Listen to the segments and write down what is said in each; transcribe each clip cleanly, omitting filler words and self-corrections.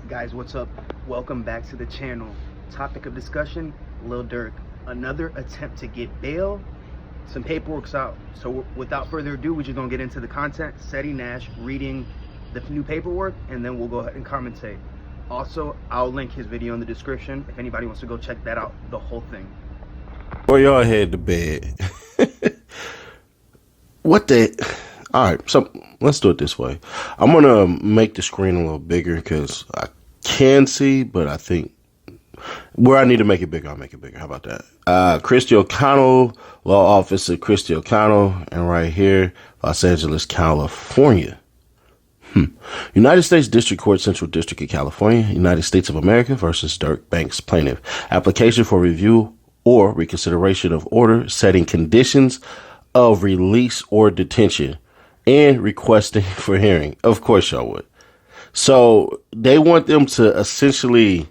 Guys, what's up? Welcome back to the channel. Topic of discussion, Lil Durk. Another attempt to get bail. Some paperwork's out. So without further ado, we're just gonna get into the content. Seti Nash reading the new paperwork, and then we'll go ahead and commentate. Also, I'll link his video in the description if anybody wants to go check that out, the whole thing. Boy, y'all head to bed. What the? All right, so let's do it this way. I'm going to make the screen a little bigger because I can see, but I think where I need to make it bigger, I'll make it bigger. How about that? Christy O'Connell, Law Office of Christy O'Connell, and right here, Los Angeles, California. United States District Court, Central District of California, United States of America versus Durk Banks plaintiff. Application for review or reconsideration of order setting conditions of release or detention and requesting for hearing. Of course y'all would. So they want them to essentially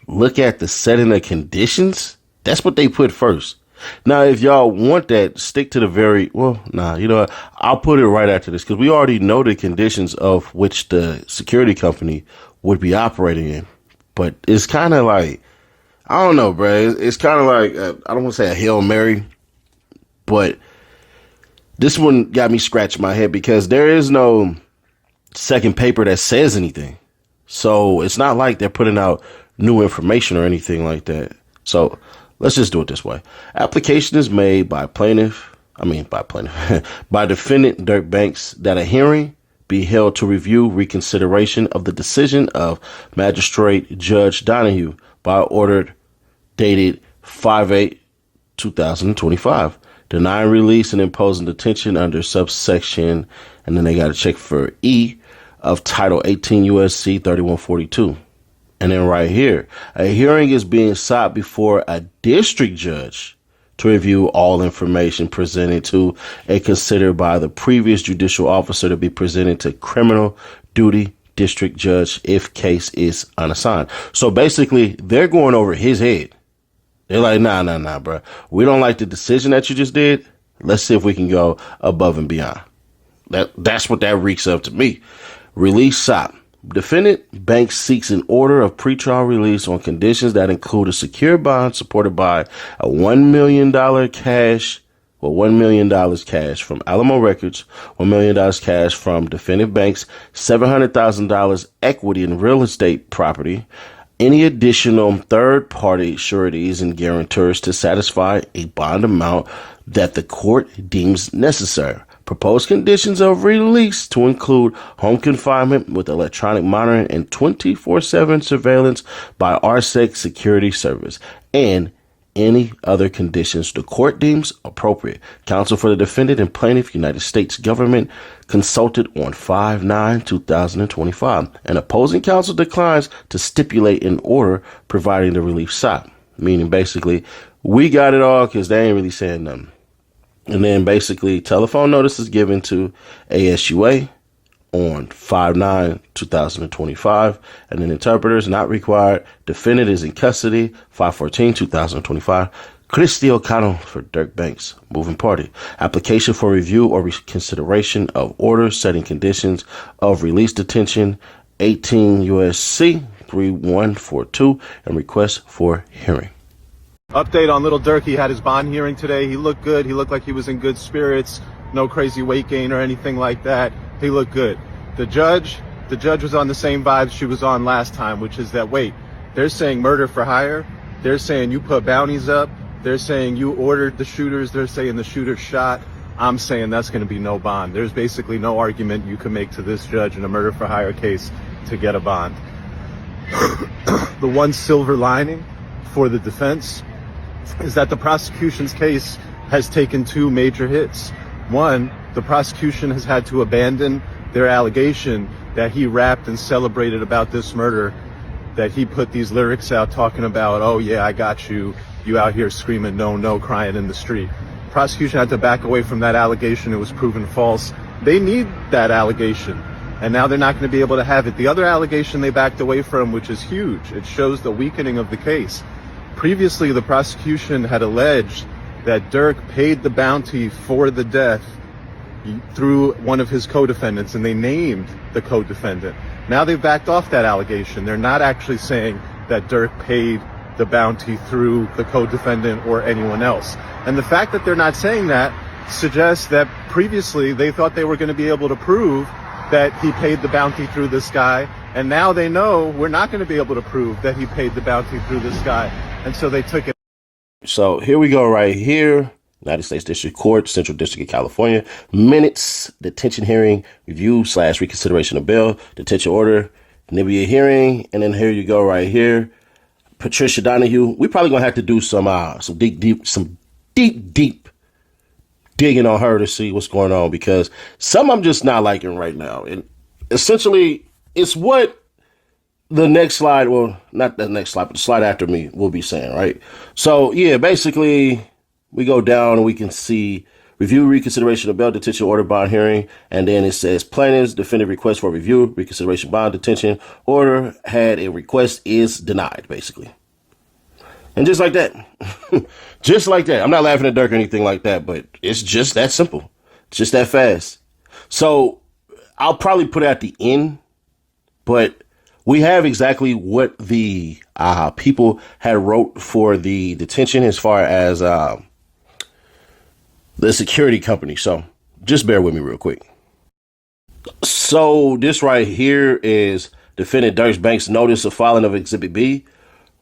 look at the setting of conditions. That's what they put first. Now, if y'all want that, stick to the you know what? I'll put it right after this because we already know the conditions of which the security company would be operating in. But it's kind of like, I don't know, bro. It's kind of like, I don't want to say a Hail Mary, but this one got me scratching my head because there is no second paper that says anything. So it's not like they're putting out new information or anything like that. So let's just do it this way. Application is made by by defendant Durk Banks that a hearing be held to review reconsideration of the decision of Magistrate Judge Donahue by order dated 5/8/2025, denying release and imposing detention under subsection, and then they got to check for E of Title 18 U.S.C. 3142. And then right here, a hearing is being sought before a district judge to review all information presented to and considered by the previous judicial officer to be presented to criminal duty district judge if case is unassigned. So basically, they're going over his head. They're like, nah, bro. We don't like the decision that you just did. Let's see if we can go above and beyond. That's what that reeks of to me. Release sought. Defendant Banks seeks an order of pretrial release on conditions that include a secure bond supported by a $1 million cash from Alamo Records, $1 million cash from defendant Banks, $700,000 equity in real estate property, any additional third-party sureties and guarantors to satisfy a bond amount that the court deems necessary. Proposed conditions of release to include home confinement with electronic monitoring and 24/7 surveillance by RSEC Security Service and any other conditions the court deems appropriate. Counsel for the defendant and plaintiff, United States government, consulted on 5/9/2025. And opposing counsel declines to stipulate an order providing the relief sought. Meaning basically, we got it all because they ain't really saying nothing. And then basically telephone notice is given to ASUA on 5/9/2025. And then interpreters not required. Defendant is in custody 5/14/2025. Christy O'Connell for Durk Banks, moving party. Application for review or reconsideration of order setting conditions of release detention 18 U.S.C. 3142 and request for hearing. Update on Lil Durk. He had his bond hearing today. He looked good. He looked like he was in good spirits. No crazy weight gain or anything like that. He looked good. The judge was on the same vibes she was on last time, which is that, wait, they're saying murder for hire. They're saying you put bounties up. They're saying you ordered the shooters. They're saying the shooters shot. I'm saying that's going to be no bond. There's basically no argument you can make to this judge in a murder for hire case to get a bond. The one silver lining for the defense is that the prosecution's case has taken two major hits. One, the prosecution has had to abandon their allegation that he rapped and celebrated about this murder, that he put these lyrics out talking about, oh yeah, I got you, you out here screaming no, no, crying in the street. Prosecution had to back away from that allegation. It was proven false. They need that allegation, and now they're not going to be able to have it. The other allegation they backed away from, which is huge, it shows the weakening of the case. Previously, the prosecution had alleged that Durk paid the bounty for the death through one of his co-defendants, and they named the co-defendant. Now they've backed off that allegation. They're not actually saying that Durk paid the bounty through the co-defendant or anyone else. And the fact that they're not saying that suggests that previously they thought they were going to be able to prove that he paid the bounty through this guy. And now they know we're not going to be able to prove that he paid the bounty through this guy. And so they took it. So here we go right here. United States District Court, Central District of California. Minutes, detention hearing, review / reconsideration of bail, detention order, Nibia hearing. And then here you go right here. Patricia Donahue. We probably going to have to do some deep digging on her to see what's going on, because some I'm just not liking right now. And essentially, it's what the next slide, well, not the next slide, but the slide after me will be saying, right? So, yeah, basically, we go down and we can see review, reconsideration of bail, detention order, bond hearing. And then it says plaintiff's defendant request for review, reconsideration, bond, detention order had a request is denied, basically. And just like that, just like that. I'm not laughing at Durk or anything like that, but it's just that simple. It's just that fast. So I'll probably put it at the end, but we have exactly what the people had wrote for the detention as far as the security company. So just bear with me real quick. So this right here is defendant Durk Banks' notice of filing of Exhibit B.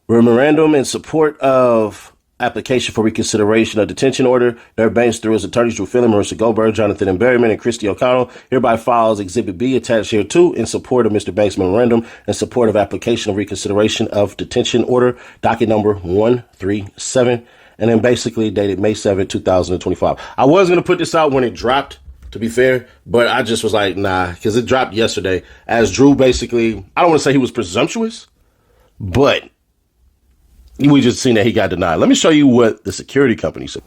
Memorandum in support of application for reconsideration of detention order. Durk Banks, through his attorneys Drew Phillip, Marissa Goldberg, Jonathan M. Berryman, and Christy O'Connell, hereby files Exhibit B attached here too in support of Mr. Banks' memorandum in support of application of reconsideration of detention order, docket number 137, and then basically dated May 7, 2025. I was going to put this out when it dropped, to be fair, but I just was like, nah, because it dropped yesterday. As Drew basically, I don't want to say he was presumptuous, but we just seen that he got denied. Let me show you what the security company said.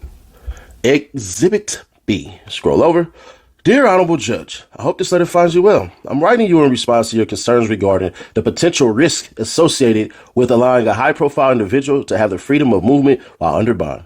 Exhibit B. Scroll over. Dear Honorable Judge, I hope this letter finds you well. I'm writing you in response to your concerns regarding the potential risk associated with allowing a high-profile individual to have the freedom of movement while under bond.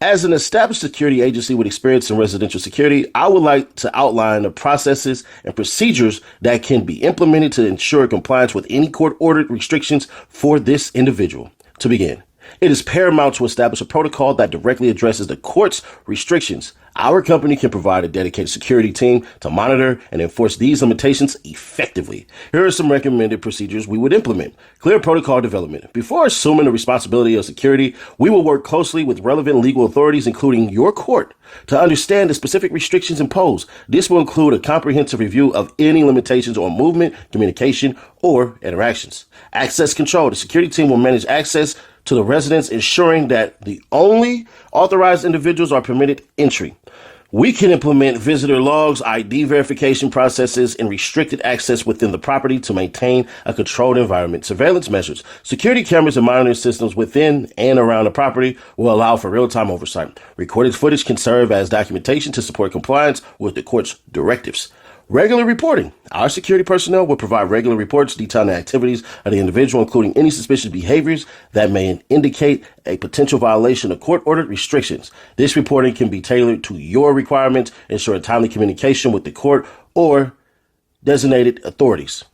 As an established security agency with experience in residential security, I would like to outline the processes and procedures that can be implemented to ensure compliance with any court-ordered restrictions for this individual. To begin, it is paramount to establish a protocol that directly addresses the court's restrictions. Our company can provide a dedicated security team to monitor and enforce these limitations effectively. Here are some recommended procedures we would implement. Clear protocol development. Before assuming the responsibility of security, we will work closely with relevant legal authorities, including your court, to understand the specific restrictions imposed. This will include a comprehensive review of any limitations on movement, communication, or interactions. Access control. The security team will manage access to the residents, ensuring that the only authorized individuals are permitted entry. We can implement visitor logs, ID verification processes, and restricted access within the property to maintain a controlled environment. Surveillance measures. Security cameras and monitoring systems within and around the property will allow for real-time oversight. Recorded footage can serve as documentation to support compliance with the court's directives. Regular reporting. Our security personnel will provide regular reports detailing the activities of the individual, including any suspicious behaviors that may indicate a potential violation of court-ordered restrictions. This reporting can be tailored to your requirements, ensuring timely communication with the court or designated authorities.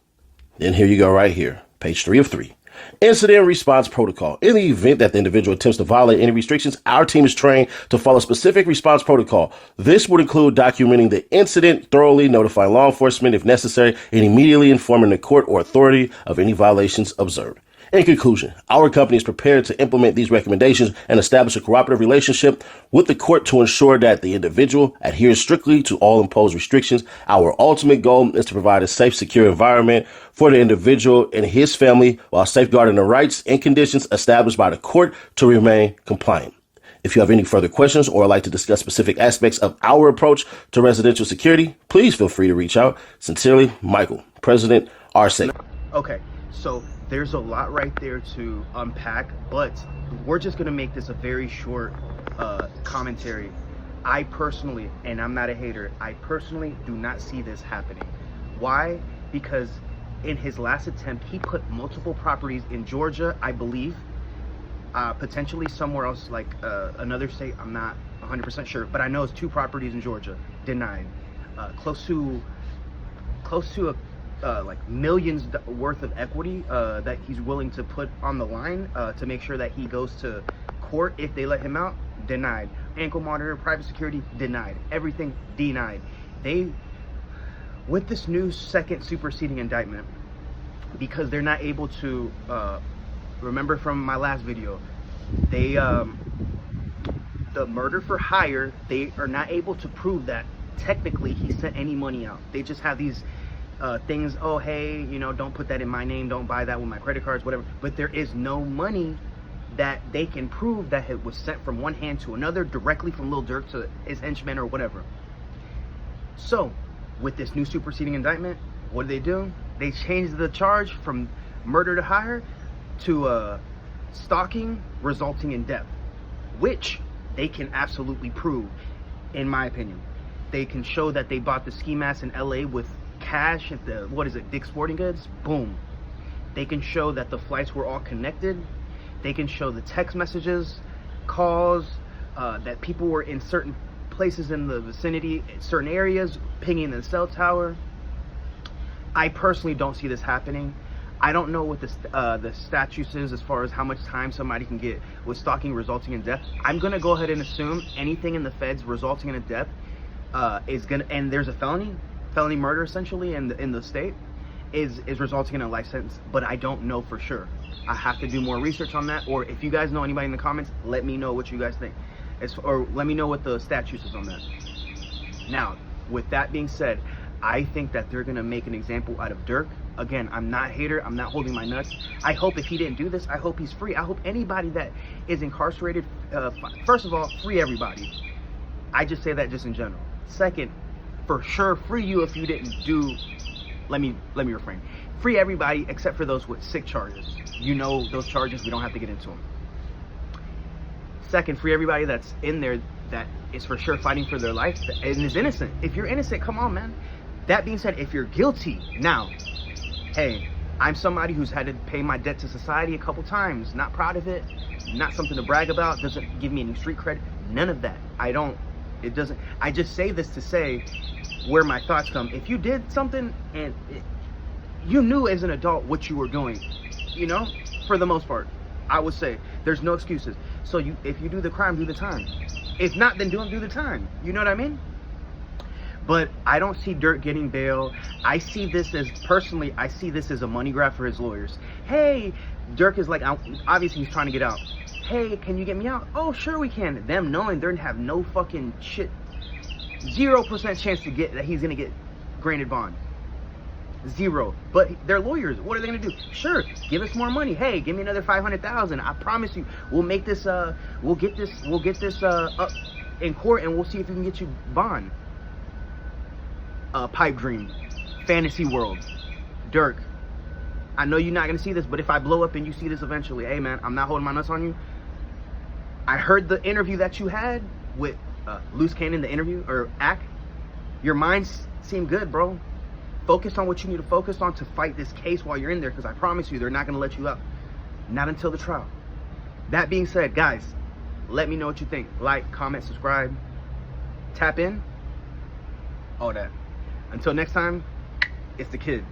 Then here you go right here, page 3 of 3. Incident response protocol. In the event that the individual attempts to violate any restrictions, our team is trained to follow specific response protocol. This would include documenting the incident, thoroughly notifying law enforcement if necessary, and immediately informing the court or authority of any violations observed. In conclusion, our company is prepared to implement these recommendations and establish a cooperative relationship with the court to ensure that the individual adheres strictly to all imposed restrictions. Our ultimate goal is to provide a safe, secure environment for the individual and his family while safeguarding the rights and conditions established by the court to remain compliant. If you have any further questions or would like to discuss specific aspects of our approach to residential security, please feel free to reach out. Sincerely, Michael, President RSA. Okay, so there's a lot right there to unpack, but we're just going to make this a very short commentary. I personally, and I'm not a hater, I personally do not see this happening. Why? Because in his last attempt, he put multiple properties in Georgia, I believe, potentially somewhere else, like another state. I'm not 100% sure, but I know it's 2 properties in Georgia denied. Close to like millions worth of equity that he's willing to put on the line to make sure that he goes to court if they let him out. Denied. Ankle monitor, private security, denied. Everything denied. They, with this new second superseding indictment, because they're not able to remember from my last video, they the murder for hire, they are not able to prove that technically he sent any money out. They just have these things, oh hey, you know, don't put that in my name, don't buy that with my credit cards, whatever. But there is no money that they can prove that it was sent from one hand to another, directly from Lil Durk to his henchmen or whatever. So with this new superseding indictment, what do? They changed the charge from murder to hire to stalking resulting in death, which they can absolutely prove, in my opinion. They can show that they bought the ski mask in LA with cash at the, what is it, Dick's Sporting Goods? Boom. They can show that the flights were all connected. They can show the text messages, calls, that people were in certain places in the vicinity, certain areas, pinging the cell tower. I personally don't see this happening. I don't know what the statute is as far as how much time somebody can get with stalking resulting in death. I'm gonna go ahead and assume anything in the feds resulting in a death is gonna, and there's a felony murder essentially in the state, is resulting in a life sentence. But I don't know for sure. I have to do more research on that. Or if you guys know anybody in the comments, let me know what you guys think, or let me know what the statute is on that. Now, with that being said, I think that they're gonna make an example out of Durk. Again, I'm not a hater, I'm not holding my nuts. I hope if he didn't do this, I hope he's free. I hope anybody that is incarcerated, first of all, free everybody. I just say that just in general. Second, for sure, free you if you didn't do, let me refrain. Free everybody except for those with sick charges. You know those charges, we don't have to get into them. Second, free everybody that's in there that is for sure fighting for their life and is innocent. If you're innocent, come on, man. That being said, if you're guilty, now, hey, I'm somebody who's had to pay my debt to society a couple times. Not proud of it, not something to brag about, doesn't give me any street cred, none of that. It doesn't, I just say this to say where my thoughts come. If you did something and you knew as an adult what you were doing, you know, for the most part, I would say there's no excuses. So if you do the crime, do the time. If not, then do the time. You know what I mean? But I don't see Durk getting bail. I see this as, personally, I see this as a money grab for his lawyers. Hey, Durk is like, obviously he's trying to get out. Hey, can you get me out? Oh, sure we can. Them knowing they're gonna have no fucking shit, 0% chance to get that he's gonna get granted bond. 0. But they're lawyers. What are they gonna do? Sure, give us more money. Hey, give me another 500,000. I promise you, we'll make this. We'll get this up in court, and we'll see if we can get you bond. Pipe dream, fantasy world, Durk. I know you're not gonna see this, but if I blow up and you see this eventually, hey man, I'm not holding my nuts on you. I heard the interview that you had with Loose Cannon, the interview or act. Your mind seemed good, bro. Focus on what you need to focus on to fight this case while you're in there, because I promise you, they're not gonna let you out. Not until the trial. That being said, guys, let me know what you think. Like, comment, subscribe, tap in, all that. Until next time, it's the kid.